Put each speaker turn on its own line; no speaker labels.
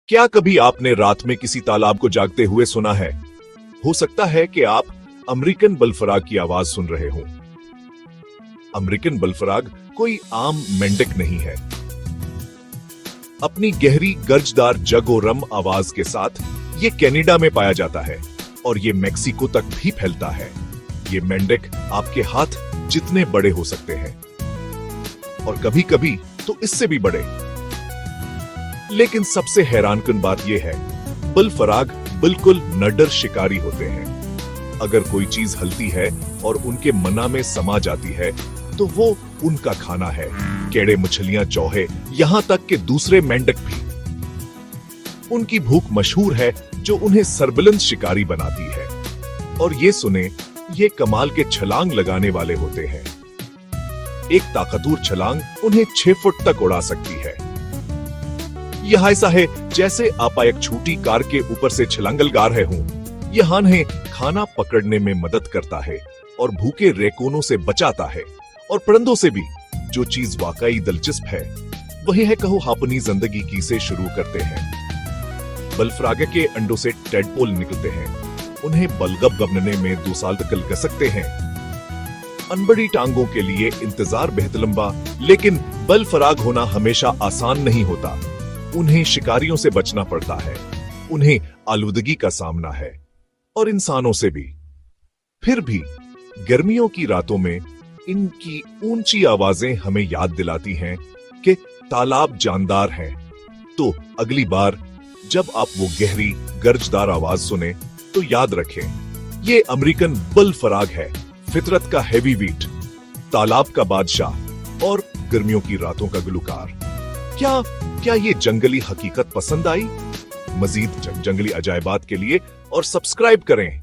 क्या कभी आपने रात में किसी तालाब को जागते हुए सुना है? हो सकता है कि आप अमेरिकन बुलफ्रॉग की आवाज सुन रहे हो। अमेरिकन बुलफ्रॉग कोई आम मेंढक नहीं है। अपनी गहरी गर्जदार जगोरम आवाज के साथ ये कनाडा में पाया जाता है और ये मेक्सिको तक भी फैलता है। ये मेंढक आपके हाथ जितने बड़े हो सकते हैं और कभी कभी तो इससे भी बड़े। लेकिन सबसे हैरानकुन बात यह है, बुलफ्रॉग बिल्कुल नडर शिकारी होते हैं। अगर कोई चीज हलती है और उनके मना में समा जाती है तो वो उनका खाना है। केड़े, मछलियां, चौहे, यहां तक कि दूसरे मेंढक भी। उनकी भूख मशहूर है जो उन्हें सर्विलेंस शिकारी बनाती है। और ये सुने, ये कमाल के छलांग लगाने वाले होते हैं। एक ताकतवर छलांग उन्हें 6 फुट तक उड़ा सकती है। यह ऐसा है जैसे आप एक छोटी कार के ऊपर से छलांग लगा रहे हों। यह उन्हें खाना पकड़ने में मदद करता है और भूखे रैकूनों से बचाता है और परिंदों से भी। जो चीज वाकई दिलचस्प है वही है, कहो, अपनी जिंदगी की से शुरू करते हैं। बुलफ्रॉग के अंडों से टेडपोल निकलते हैं। उन्हें बलगम बनने में 2 साल तक लग सकते हैं। अनबड़ी टांगों के लिए इंतजार बेहद लंबा, लेकिन बुलफ्रॉग होना हमेशा आसान नहीं होता। उन्हें शिकारियों से बचना पड़ता है, उन्हें आलूदगी का सामना है और इंसानों से भी। फिर भी गर्मियों की रातों में इनकी ऊंची आवाजें हमें याद दिलाती हैं कि तालाब जानदार हैं। तो अगली बार जब आप वो गहरी गर्जदार आवाज सुने तो याद रखें, ये अमेरिकन बुलफ्रॉग है, फितरत का हैवीवेट, तालाब का बादशाह और गर्मियों की रातों का गुलकार। क्या ये जंगली हकीकत पसंद आई? मजीद जंगली अजायबात के लिए और सब्सक्राइब करें।